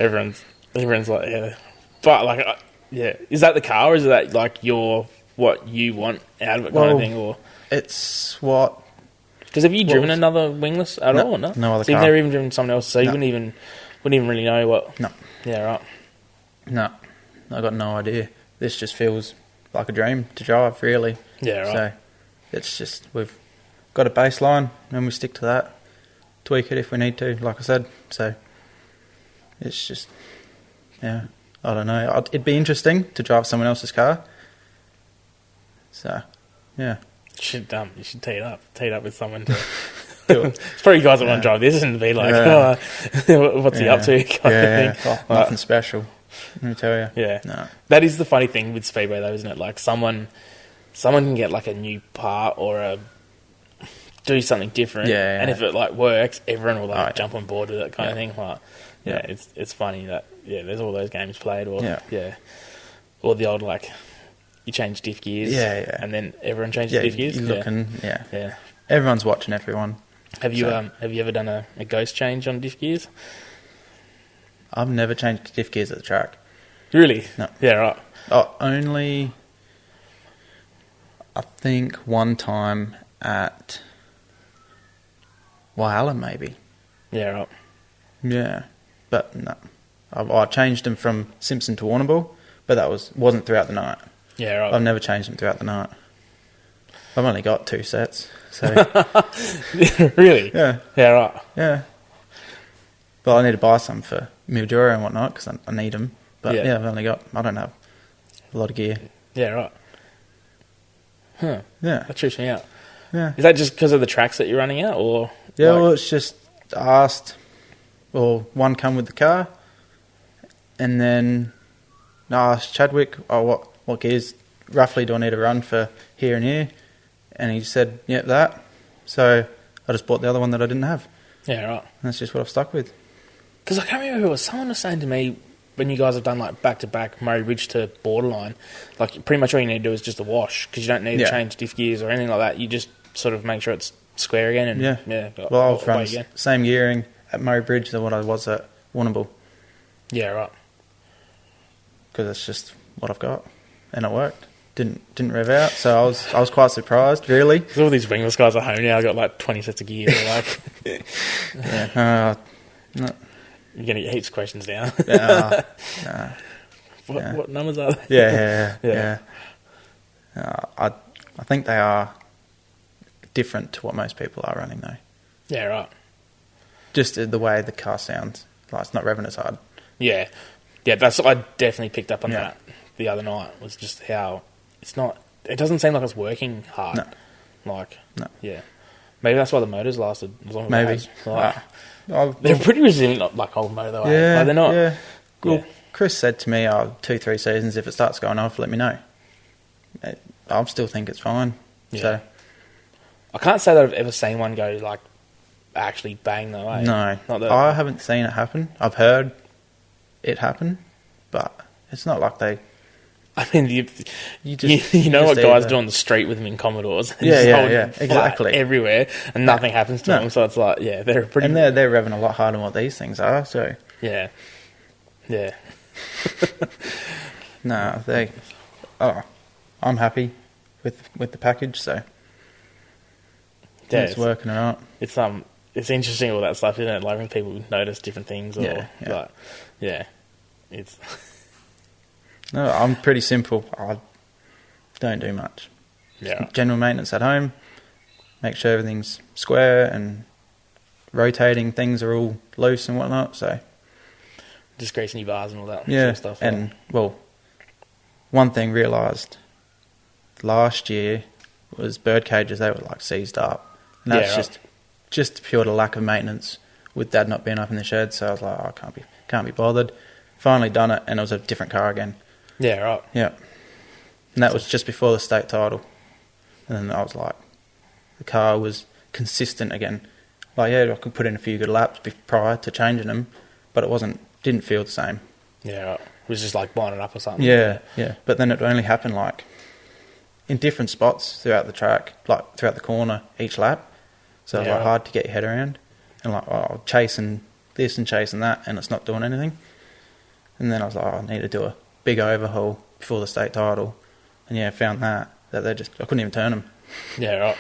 everyone's like, yeah, but like, is that the car, or is that like what you want out of it kind of thing, or it's what? Because have you driven another wingless at all? Or no, no other so car. You've never even driven someone else, so you wouldn't even really know what. No. Yeah, right. No, I got no idea. This just feels like a dream to drive, really. Yeah, right. So it's just, we've got a baseline and we stick to that. Tweak it if we need to, like I said. So it's just, I don't know. It'd be interesting to drive someone else's car. So, yeah. You should tee it up with someone to do it. It's probably guys that want to drive this and be like, what's he up to? Kind of thing. Oh, nothing special, let me tell you. Yeah. No. That is the funny thing with Speedway though, isn't it? Like someone can get like a new part or do something different. Yeah. And if it like works, everyone will jump on board with it kind of thing. Like, it's funny that, there's all those games played or, or the old like, you change diff gears, and then everyone changes diff gears. You're looking, yeah. Everyone's watching everyone. Have you ever done a ghost change on diff gears? I've never changed diff gears at the track. Really? No. Yeah, right. Oh, only, I think one time at Wyala, maybe. Yeah, right. Yeah, but no. I changed them from Simpson to Warrnambool, but that wasn't throughout the night. Yeah, right. I've never changed them throughout the night. I've only got 2 sets, so... Really? Yeah. Yeah, right. Yeah. But I need to buy some for Mildura and whatnot, because I need them. But I don't have a lot of gear. Yeah, right. Huh. Yeah. That trips me out. Yeah. Is that just because of the tracks that you're running at, or...? Yeah, well, it's just one come with the car, and then I asked Chadwick, what gears roughly do I need to run for here and here? And he said, that. So I just bought the other one that I didn't have. Yeah, right. And that's just what I've stuck with. Because I can't remember who it was. Someone was saying to me, when you guys have done like back-to-back Murray Ridge to Borderline, like pretty much all you need to do is just a wash, because you don't need to change diff gears or anything like that. You just sort of make sure it's square again. And well, I'll run same gearing at Murray Bridge than what I was at Warrnambool. Yeah, right. Because that's just what I've got, and it worked. Didn't rev out, so I was quite surprised, really. There's all these wingless guys at home now. I've got like 20 sets of gear. Like, no. You're gonna get heaps of questions now. What numbers are they? Yeah. I think they are different to what most people are running, though. Yeah, right. Just the way the car sounds, like it's not revving as hard. Yeah. That's I definitely picked up on that the other night. Was just how it's not. It doesn't seem like it's working hard. No. Yeah. Maybe that's why the motors lasted as long as maybe. They're pretty resilient, like old motor though. Yeah, like they're not. Yeah. Well, Chris said to me, 2-3 seasons, if it starts going off, let me know. I still think it's fine. Yeah. So I can't say that I've ever seen one go like actually bang though. Eh? No, I haven't seen it happen. I've heard it happen, but it's not like they. I mean, you know what guys do on the street with them in Commodores? Yeah, exactly. Everywhere, and nothing happens to them. So it's like, they're pretty. And they're revving a lot harder than what these things are. So yeah. No, I'm happy with the package. So it's working out. It's interesting all that stuff, isn't it? Like when people notice different things, or it's. No, I'm pretty simple. I don't do much. Yeah. General maintenance at home, make sure everything's square and rotating things are all loose and whatnot. So just greasing your bars and all that yeah, sort of stuff. And well, one thing realised last year was bird cages. They were like seized up, and that's just pure to lack of maintenance with Dad not being up in the shed. So I was like, I can't be bothered. Finally done it, and it was a different car again. Yeah, right. Yeah, and that was just before the state title. And then I was like, the car was consistent again. Like, yeah, I could put in a few good laps prior to changing them, but didn't feel the same. Yeah, right. It was just like binding up or something. Yeah. But then it only happened like in different spots throughout the track, like throughout the corner each lap. So it was like hard to get your head around. And like, chasing this and chasing that, and it's not doing anything. And then I was like, I need to do a big overhaul before the state title. And yeah, found that I couldn't even turn them. Yeah, right.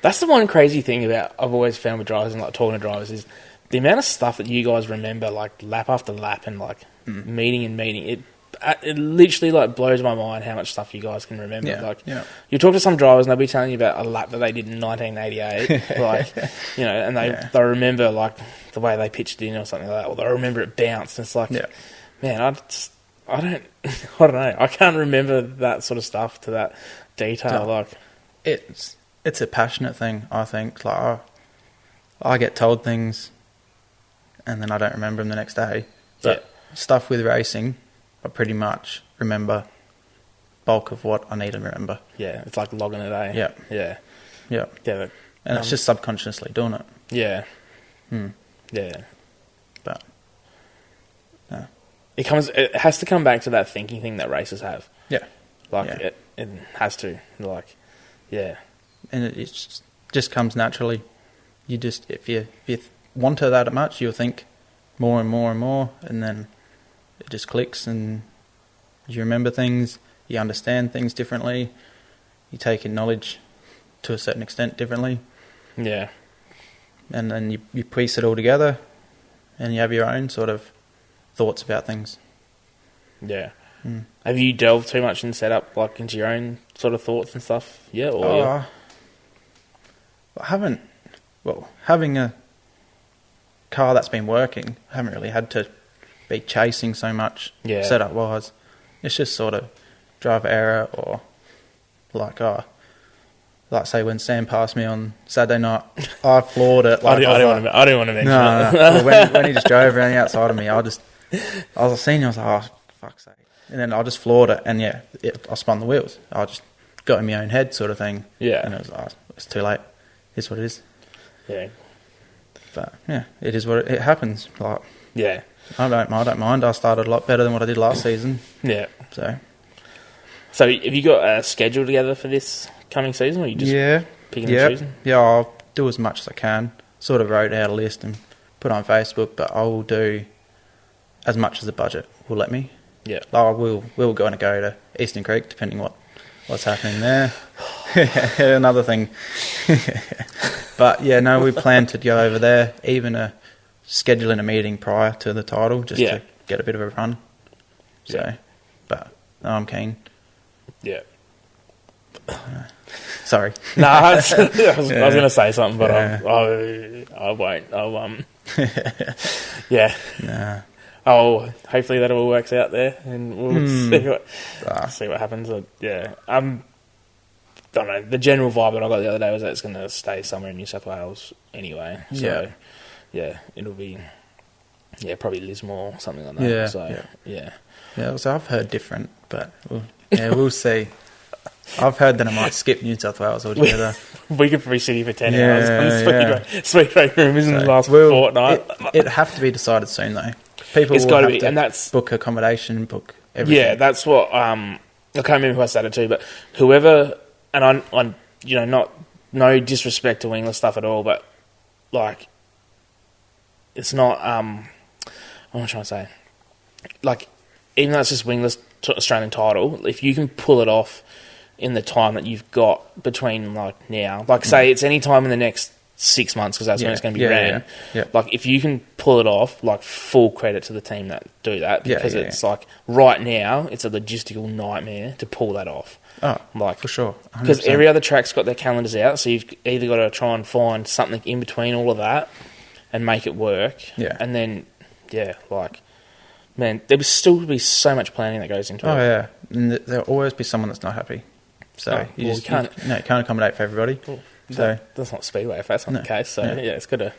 That's the one crazy thing I've always found with drivers and like talking to drivers is the amount of stuff that you guys remember, like lap after lap and like meeting and meeting. It literally like blows my mind how much stuff you guys can remember. Yeah, you talk to some drivers and they'll be telling you about a lap that they did in 1988, like and they remember like the way they pitched in or something like that, or they remember it bounced. And it's like, man, I don't know. I can't remember that sort of stuff to that detail. No, like it's a passionate thing, I think. Like I get told things, and then I don't remember them the next day. But stuff with racing, I pretty much remember bulk of what I need to remember. Yeah, it's like logging a day. Yeah. And it's just subconsciously doing it. Yeah. Yeah. But no. It has to come back to that thinking thing that racers have. Yeah. It has to. Like, yeah. And it just comes naturally. You just, if you want to that much, you'll think more and more and more, and then it just clicks, and you remember things, you understand things differently, you take in knowledge to a certain extent differently. Yeah. And then you piece it all together, and you have your own sort of thoughts about things. Yeah. Have you delved too much in setup, like into your own sort of thoughts and stuff? Yeah. I haven't. Well, having a car that's been working, I haven't really had to be chasing so much setup wise. It's just sort of driver error, or like say when Sam passed me on Saturday night, I floored it. Like, I didn't want to mention it. No. when he just drove around the outside of me, I was seeing, I was like, oh, fuck's sake. And then I just floored it, and I spun the wheels. I just got in my own head sort of thing. Yeah. And it was like, it's too late. It's what it is. Yeah. But yeah, it is what it happens. Like, yeah. I don't mind. I started a lot better than what I did last season. Yeah. So have you got a schedule together for this coming season, or are you just picking and choosing? Yeah, I'll do as much as I can. Sort of wrote out a list and put it on Facebook, but I will do as much as the budget will let me. Yeah. We're going to go to Eastern Creek, depending what's happening there. Another thing. But yeah, no, we plan to go over there, even scheduling a meeting prior to the title, just to get a bit of a run. So, but no, I'm keen. Yeah. Sorry. No, I was going to say something, but I won't. Yeah. Nah. Oh, hopefully that all works out there, and we'll see what happens. Don't know. The general vibe that I got the other day was that it's going to stay somewhere in New South Wales anyway. So, it'll be, probably Lismore or something like that. Yeah, so I've heard different, but we'll see. I've heard that I might skip New South Wales altogether. We could probably sit here for 10 hours on Sweet Rate Room, isn't it, the last fortnight? It'd have to be decided soon, though. People it's will have be, to and that's, book accommodation, book everything. Yeah, that's what... I can't remember who I said it to, but whoever... And I'm no disrespect to wingless stuff at all, but, like, it's not... what am I trying to say? Like, even though it's just wingless Australian title, if you can pull it off in the time that you've got between, like, now... Like, say it's any time in the next 6 months, because that's when it's going to be ran. Yeah. Like, if you can pull it off, like, full credit to the team that do that, because it's like, right now, it's a logistical nightmare to pull that off. Oh, like for sure. Because every other track's got their calendars out, so you've either got to try and find something in between all of that and make it work. Yeah. And then, like, man, there will still be so much planning that goes into it. Oh, yeah. And there'll always be someone that's not happy. So you can't accommodate for everybody. Well, so that's not Speedway if that's not the case. So, it's got to...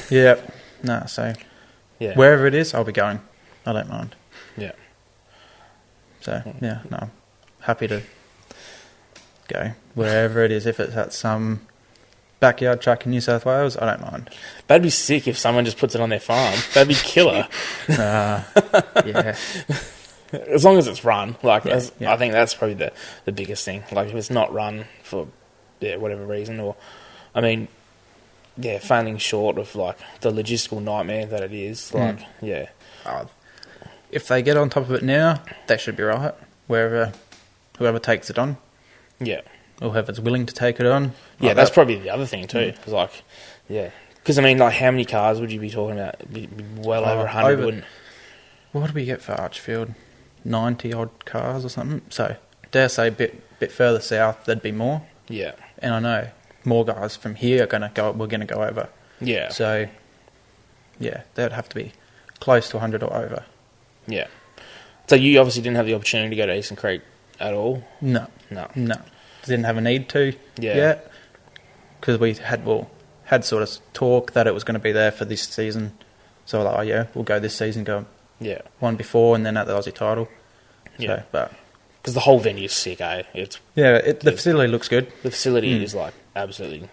Yeah. No, so... Yeah. Wherever it is, I'll be going. I don't mind. Yeah. So, no, I'm happy to go wherever it is. If it's at some backyard track in New South Wales, I don't mind. That'd be sick if someone just puts it on their farm. That'd be killer. Yeah. As long as it's run. Like, I think that's probably the biggest thing. Like, if it's not run for whatever reason, or, I mean... Yeah, failing short of, like, the logistical nightmare that it is. Like, if they get on top of it now, they should be right. Whoever takes it on. Yeah. Or whoever's willing to take it on. Yeah, that's probably the other thing, too. Because, like, Because, I mean, like, how many cars would you be talking about? It'd be well over 100, wouldn't it? What do we get for Archfield? 90-odd cars or something? So, dare say a bit further south, there'd be more. Yeah. And I know... more guys from here we're going to go over. Yeah. So, they'd have to be close to 100 or over. Yeah. So you obviously didn't have the opportunity to go to Eastern Creek at all? No. Didn't have a need to yet. Because we had sort of talk that it was going to be there for this season. So like, we'll go this season, go one before and then at the Aussie title. Yeah. So, but... Because the whole venue's sick, eh? The facility looks good. The facility is, like, absolutely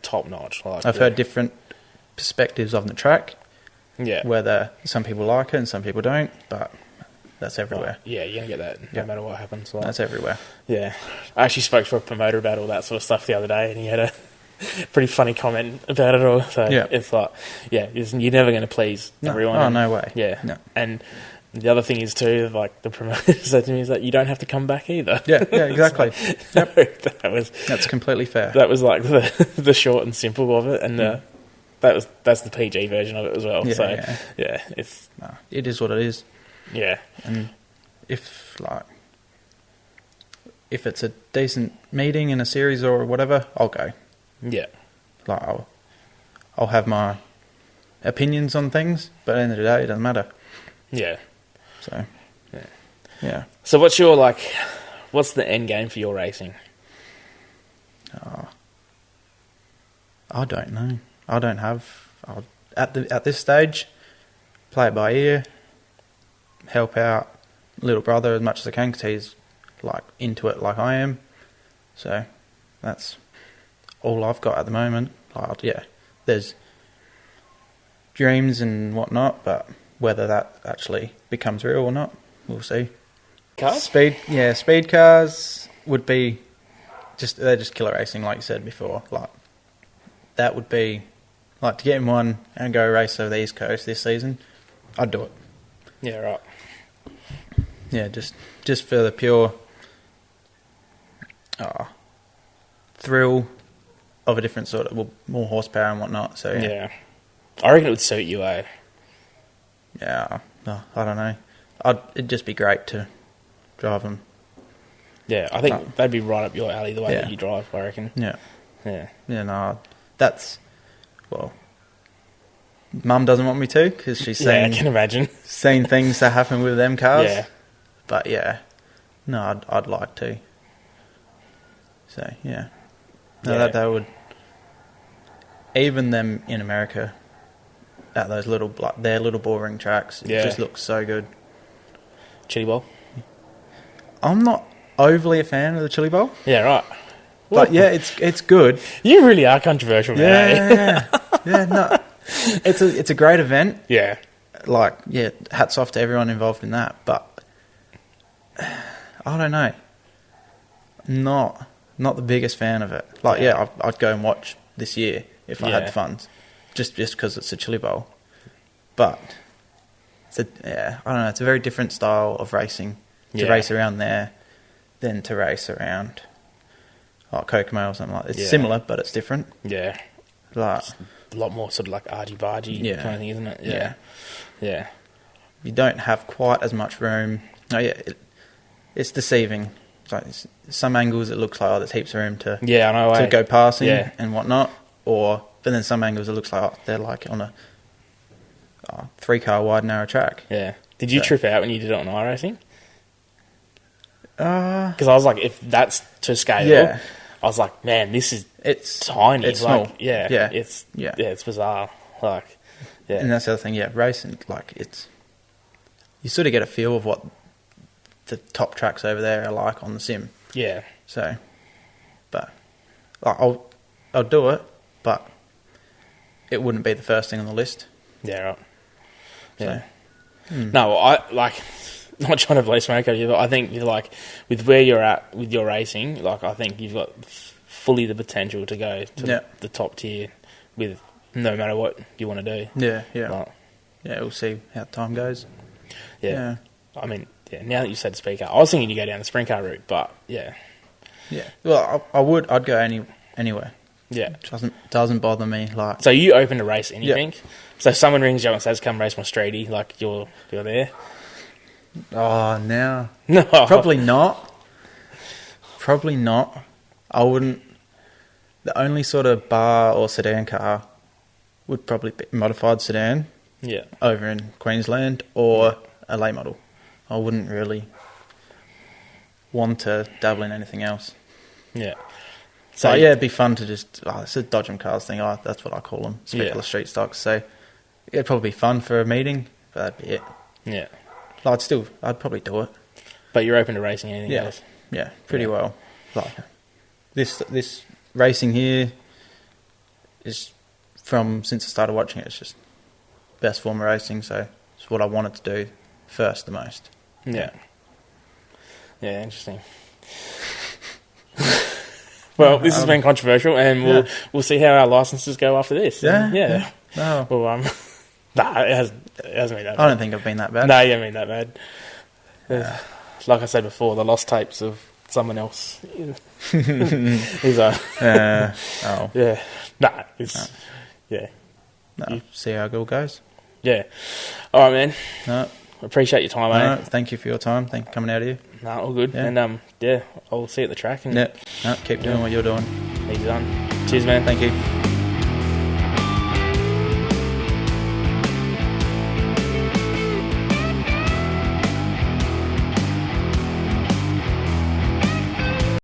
top-notch. Like, I've heard different perspectives of the track. Yeah. Whether some people like it and some people don't, but that's everywhere. Yeah, you're going to get that no matter what happens. Like. That's everywhere. Yeah. I actually spoke for a promoter about all that sort of stuff the other day, and he had a pretty funny comment about it all. So it's like, you're never going to please everyone. Oh, no way. Yeah. No. And... the other thing is too, like the promoter said to me, is that you don't have to come back either. Yeah, exactly. So, that's completely fair. That was like the short and simple of it, and that's the PG version of it as well. It is what it is. Yeah, and if it's a decent meeting in a series or whatever, I'll go. Yeah, like I'll have my opinions on things, but at the end of the day, it doesn't matter. Yeah. So, yeah. So what's the end game for your racing? I don't know. I don't have... At this stage, play it by ear, help out little brother as much as I can because he's like into it like I am. So, that's all I've got at the moment. There's dreams and whatnot, but... whether that actually becomes real or not, we'll see. Cars? Speed cars would be they're just killer racing, like you said before. Like that would be like to get in one and go race over the East Coast this season. I'd do it. Yeah, right. Yeah, just for the pure thrill of a different sort of more horsepower and whatnot. So yeah. I reckon it would suit you, eh? Yeah, no, I don't know. It'd just be great to drive them. Yeah, I think they'd be right up your alley the way that you drive, I reckon. Yeah. Yeah. Yeah, no, that's... Well, Mum doesn't want me to, because she's seen... Yeah, I can imagine. Seen things that happen with them cars. Yeah. But, no, I'd like to. So, yeah. No, that would... Even them in America... at those little, like their little boring tracks. It just looks so good. Chili bowl? I'm not overly a fan of the chili bowl. Yeah, right. But it's good. You really are controversial, man. Yeah, no. It's a great event. Yeah. Like, hats off to everyone involved in that. But I don't know. Not the biggest fan of it. Like, I'd go and watch this year if I had the funds. Just because it's a chili bowl. But, I don't know, it's a very different style of racing to race around there than to race around Kokomo or something like that. It's similar, but it's different. Yeah. Like, a lot more sort of like argy-bargy kind of thing, isn't it? Yeah. You don't have quite as much room. It's deceiving like some angles it looks like, oh, there's heaps of room to I know, to go passing and whatnot, but then some angles it looks like, oh, they're like on a 3-car wide narrow track. Yeah. Did you trip out when you did it on iRacing? Because I was like, if that's to scale, I was like, man, it's tiny. It's like, small. It's bizarre. Like, and that's the other thing. Racing, like you sort of get a feel of what the top tracks over there are like on the sim. Yeah. So, but I'll do it, but it wouldn't be the first thing on the list. Yeah. Right. Yeah. So, No, I like. Not trying to blow smoke over you, but I think like with where you're at with your racing, like I think you've got fully the potential to go to the top tier with no matter what you want to do. Yeah. Like, We'll see how time goes. Yeah. I mean, now that you said speed car, I was thinking you go down the sprint car route, but yeah. Well, I'd go anywhere. Yeah, it doesn't bother me. Like, so you open to race anything? Yeah. So if someone rings you up and says, "Come race my straighty," like you're there. Oh, now no, probably not. I wouldn't. The only sort of bar or sedan car would probably be modified sedan. Yeah, over in Queensland, or a late model. I wouldn't really want to dabble in anything else. Yeah. So it'd be fun to just. It's a Dodge 'em cars thing. That's what I call them. Specular street stocks. So it'd probably be fun for a meeting, but that'd be it. Yeah. I'd probably do it. But you're open to racing anything else? Yeah, pretty well. Like this racing here is since I started watching it, it's just best form of racing, so it's what I wanted to do first the most. Yeah. Yeah, interesting. Well, this has been controversial, and we'll see how our licenses go after this. Yeah. No. Well, nah, it hasn't been that bad. I don't think I've been that bad. No, you haven't been that bad. Like I said before, the lost tapes of someone else is Yeah. Nah, it's... Yeah. No, see how it all goes. Yeah. All right, man. No. Appreciate your time, mate. No, thank you for your time. Thank you for coming out here. No, all good. Yeah. And I'll see you at the track. And keep doing what you're doing. Easy done. Cheers, man. Thank you.